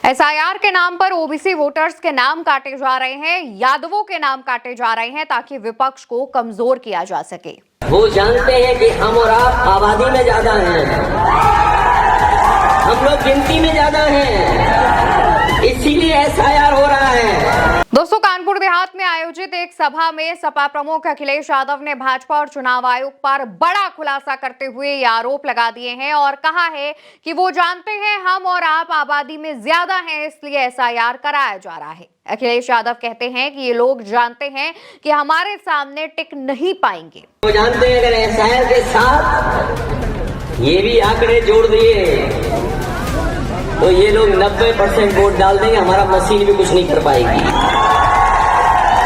SIR के नाम पर ओबीसी वोटर्स के नाम काटे जा रहे हैं, यादवों के नाम काटे जा रहे हैं ताकि विपक्ष को कमजोर किया जा सके। वो जानते हैं कि हम और आप आबादी में ज्यादा हैं, हम लोग गिनती में ज्यादा हैं, इसीलिए एसआईआर हो रहा है। दोस्तों, कानपुर देहात में आयोजित एक सभा में सपा प्रमुख अखिलेश यादव ने भाजपा और चुनाव आयोग पर बड़ा खुलासा करते हुए ये आरोप लगा दिए हैं और कहा है कि वो जानते हैं हम और आप आबादी में ज्यादा हैं, इसलिए एसआईआर कराया जा रहा है। अखिलेश यादव कहते हैं कि ये लोग जानते हैं कि हमारे सामने टिक नहीं पाएंगे। वो जानते हैं अगर एसआईआर के साथ ये भी आंकड़े जोड़ दिए तो ये लोग 90% वोट डाल देंगे, हमारा मशीन भी कुछ नहीं कर पाएगी।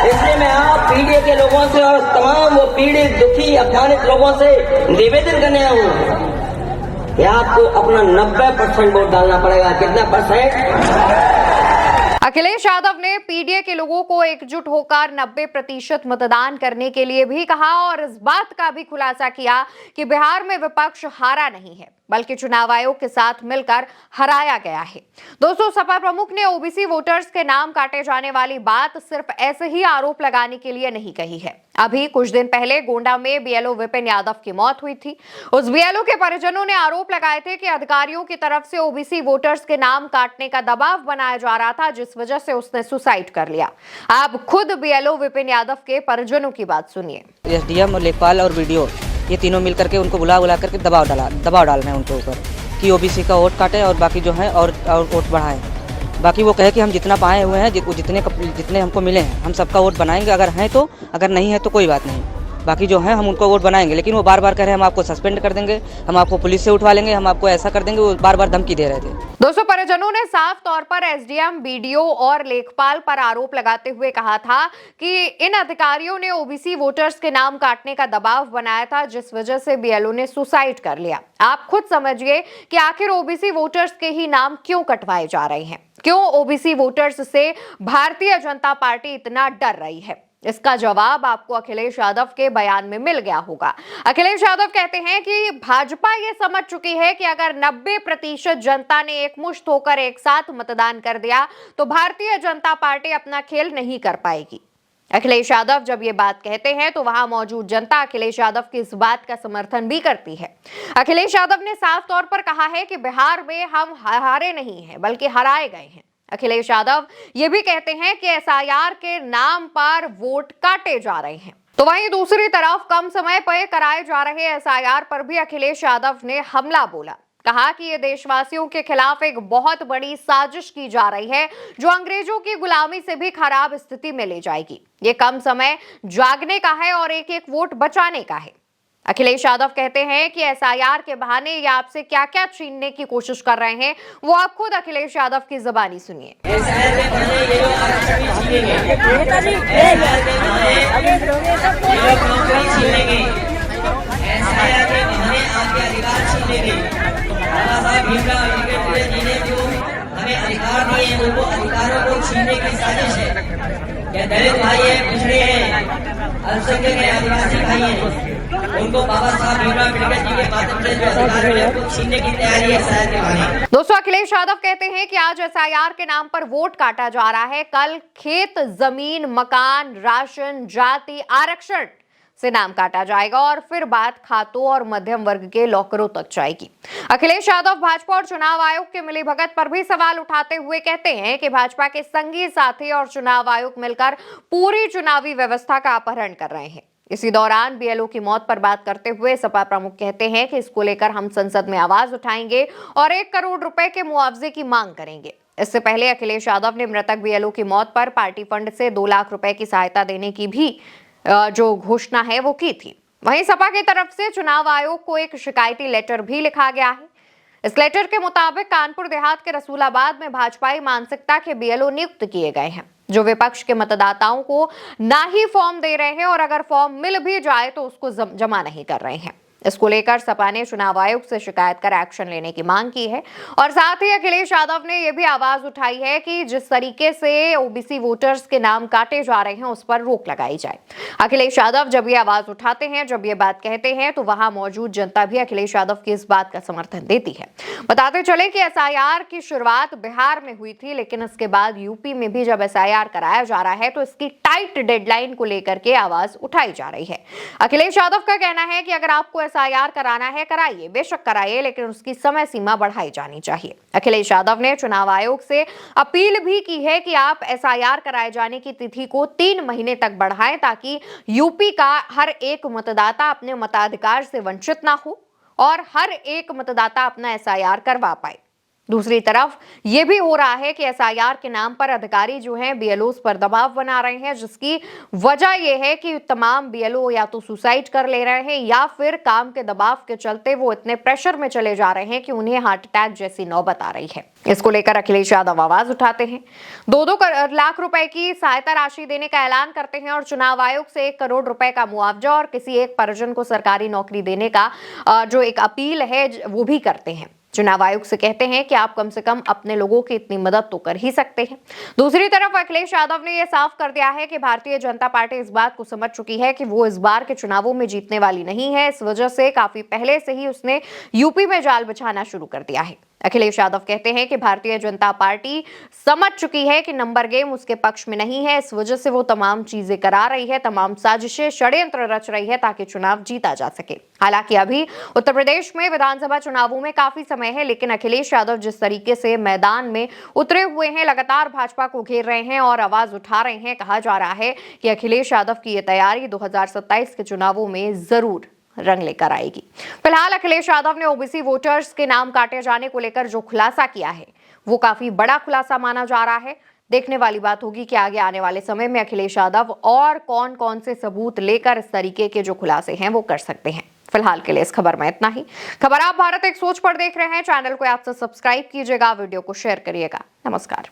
इसलिए मैं आप पीड़ित के लोगों से और तमाम वो पीड़ित, दुखी, अपमानित लोगों से निवेदन करने आया हूं कि आपको अपना 90% वोट डालना पड़ेगा। कितना परसेंट? अखिलेश यादव ने पीडीए के लोगों को एकजुट होकर 90% मतदान करने के लिए भी कहा और इस बात का भी खुलासा किया कि बिहार में विपक्ष हारा नहीं है बल्कि चुनाव आयोग के साथ मिलकर हराया गया है। दोस्तों, सपा प्रमुख ने ओबीसी वोटर्स के नाम काटे जाने वाली बात सिर्फ ऐसे ही आरोप लगाने के लिए नहीं कही है। अभी कुछ दिन पहले गोंडा में बीएलओ विपिन यादव की मौत हुई थी। उस बीएलओ के परिजनों ने आरोप लगाए थे कि अधिकारियों की तरफ से ओबीसी वोटर्स के नाम काटने का दबाव बनाया जा रहा था, जिस वजह से उसने सुसाइड कर लिया। आप खुद बीएलओ विपिन यादव के परिजनों की बात सुनिए। एसडीएम और लेखपाल और वीडियो ये तीनों मिल करके उनको बुला करके दबाव डालना है उनके ऊपर कि ओबीसी का वोट काटे और बाकी जो है और वोट बढ़ाएं। बाकी वो कहे कि हम जितना पाए हुए हैं, जितने हमको मिले हैं, हम सबका वोट बनाएंगे, अगर हैं तो, अगर नहीं है तो कोई बात नहीं, बाकी जो है हम उनको वोट बनाएंगे। लेकिन वो बार बार कह रहे हैं हम आपको सस्पेंड कर देंगे, हम आपको पुलिस से उठवा लेंगे, हम आपको ऐसा कर देंगे, वो बार बार धमकी दे रहे थे। दोस्तों, परिजनों ने साफ तौर पर एसडीएम, बीडीओ और लेखपाल पर आरोप लगाते हुए कहा था कि इन अधिकारियों ने ओबीसी वोटर्स के नाम काटने का दबाव बनाया था, जिस वजह से बीएलओ ने सुसाइड कर लिया। आप खुद समझिए कि आखिर ओबीसी वोटर्स के ही नाम क्यों कटवाए जा रहे हैं, क्यों ओबीसी वोटर्स से भारतीय जनता पार्टी इतना डर रही है। इसका जवाब आपको अखिलेश यादव के बयान में मिल गया होगा। अखिलेश यादव कहते हैं कि भाजपा ये समझ चुकी है कि अगर 90% जनता ने एकमुश्त होकर एक साथ मतदान कर दिया तो भारतीय जनता पार्टी अपना खेल नहीं कर पाएगी। अखिलेश यादव जब ये बात कहते हैं तो वहां मौजूद जनता अखिलेश यादव की इस बात का समर्थन भी करती है। अखिलेश यादव ने साफ तौर पर कहा है कि बिहार में हम हारे नहीं हैं बल्कि हराए गए हैं। अखिलेश यादव ये भी कहते हैं कि एसआईआर के नाम पर वोट काटे जा रहे हैं। तो वहीं दूसरी तरफ कम समय पर कराए जा रहे एसआईआर पर भी अखिलेश यादव ने हमला बोला। कहा कि ये देशवासियों के खिलाफ एक बहुत बड़ी साजिश की जा रही है जो अंग्रेजों की गुलामी से भी खराब स्थिति में ले जाएगी। ये कम समय जागने का है और एक एक वोट बचाने का है। अखिलेश यादव कहते हैं कि एसआईआर के बहाने ये आपसे क्या क्या छीनने की कोशिश कर रहे हैं, वो आप खुद अखिलेश यादव की जुबानी सुनिए। हमें अधिकार दिए हैं, उनको अधिकारों को छीनने की साजिश है। क्या दलित भाई है, पिछड़े हैं, अल्पसंख्यक है, आदिवासी भाई हैं, उनको बाबा साहब भीमराव अम्बेडकर जी के माध्यम से जो अधिकार मिले उनको छीनने की तैयारी है एसआईआर के बहाने। दोस्तों, अखिलेश यादव कहते हैं कि आज एसआईआर के नाम पर वोट काटा जा रहा है, कल खेत, जमीन, मकान, राशन, जाति, आरक्षण से नाम काटा जाएगा और फिर बात खातों और मध्यम वर्ग के लॉकरों तक जाएगी। अखिलेश यादव भाजपा और चुनाव आयोग के मिलीभगत पर भी सवाल उठाते हुए कहते हैं कि भाजपा के संगी साथी और चुनाव आयोग मिलकर पूरी चुनावी व्यवस्था का अपहरण कर रहे हैं। इसी दौरान बीएलओ की मौत पर बात करते हुए सपा प्रमुख कहते हैं कि इसको लेकर हम संसद में आवाज उठाएंगे और 1 करोड़ रुपए के मुआवजे की मांग करेंगे। इससे पहले अखिलेश यादव ने मृतक बीएलओ की मौत पर पार्टी फंड से 2 लाख रुपए की सहायता देने की भी जो घोषणा है वो की थी। वहीं सपा की तरफ से चुनाव आयोग को एक शिकायती लेटर भी लिखा गया है। इस लेटर के मुताबिक कानपुर देहात के रसूलाबाद में भाजपाई मानसिकता के बीएलओ नियुक्त किए गए हैं जो विपक्ष के मतदाताओं को ना ही फॉर्म दे रहे हैं और अगर फॉर्म मिल भी जाए तो उसको जमा नहीं कर रहे हैं। इसको लेकर सपा ने चुनाव आयोग से शिकायत कर एक्शन लेने की मांग की है और साथ ही अखिलेश यादव ने यह भी आवाज उठाई है कि जिस तरीके से ओबीसी वोटर्स के नाम काटे जा रहे हैं उस पर रोक लगाई जाए। अखिलेश यादव जब ये आवाज उठाते हैं, जब ये बात कहते हैं, तो वहां मौजूद जनता भी अखिलेश यादव की इस बात का समर्थन देती है। बताते चले कि एसआईआर की शुरुआत बिहार में हुई थी, लेकिन इसके बाद यूपी में भी जब एसआईआर कराया जा रहा है तो इसकी टाइट डेडलाइन को लेकर के आवाज उठाई जा रही है। अखिलेश यादव का कहना है कि अगर आपको एसआईआर कराना है कराइए, बेशक कराइए, लेकिन उसकी समय सीमा बढ़ाई जानी चाहिए। अखिलेश यादव ने चुनाव आयोग से अपील भी की है कि आप एसआईआर कराए जाने की तिथि को 3 महीने तक बढ़ाएं ताकि यूपी का हर एक मतदाता अपने मताधिकार से वंचित ना हो और हर एक मतदाता अपना एसआईआर करवा पाए। दूसरी तरफ यह भी हो रहा है कि एसआईआर के नाम पर अधिकारी जो हैं बीएलओ पर दबाव बना रहे हैं, जिसकी वजह यह है कि तमाम बीएलओ या तो सुसाइड कर ले रहे हैं या फिर काम के दबाव के चलते वो इतने प्रेशर में चले जा रहे हैं कि उन्हें हार्ट अटैक जैसी नौबत आ रही है। इसको लेकर अखिलेश यादव आवाज उठाते हैं, 2-2 लाख रुपए की सहायता राशि देने का ऐलान करते हैं और चुनाव आयोग से 1 करोड़ रुपए का मुआवजा और किसी एक परिजन को सरकारी नौकरी देने का जो एक अपील है वो भी करते हैं। चुनाव आयोग से कहते हैं कि आप कम से कम अपने लोगों की इतनी मदद तो कर ही सकते हैं। दूसरी तरफ अखिलेश यादव ने यह साफ कर दिया है कि भारतीय जनता पार्टी इस बात को समझ चुकी है कि वो इस बार के चुनावों में जीतने वाली नहीं है। इस वजह से काफी पहले से ही उसने यूपी में जाल बिछाना शुरू कर दिया है। अखिलेश यादव कहते हैं कि भारतीय जनता पार्टी समझ चुकी है कि नंबर गेम उसके पक्ष में नहीं है, इस वजह से वो तमाम चीजें करा रही है, तमाम साजिशें, षड्यंत्र रच रही है ताकि चुनाव जीता जा सके। हालांकि अभी उत्तर प्रदेश में विधानसभा चुनावों में काफी समय है, लेकिन अखिलेश यादव जिस तरीके से मैदान में उतरे हुए हैं, लगातार भाजपा को घेर रहे हैं और आवाज उठा रहे हैं, कहा जा रहा है कि अखिलेश यादव की ये तैयारी 2027 के चुनावों में जरूर रंग लेकर आएगी। फिलहाल अखिलेश यादव ने ओबीसी वोटर्स के नाम काटे जाने को लेकर जो खुलासा किया है वो काफी बड़ा खुलासा माना जा रहा है। देखने वाली बात होगी कि आगे आने वाले समय में अखिलेश यादव और कौन कौन से सबूत लेकर इस तरीके के जो खुलासे हैं वो कर सकते हैं। फिलहाल के लिए इस खबर में इतना ही। खबर आप भारत एक सोच पर देख रहे हैं। चैनल को आप सब्सक्राइब कीजिएगा, वीडियो को शेयर करिएगा। नमस्कार।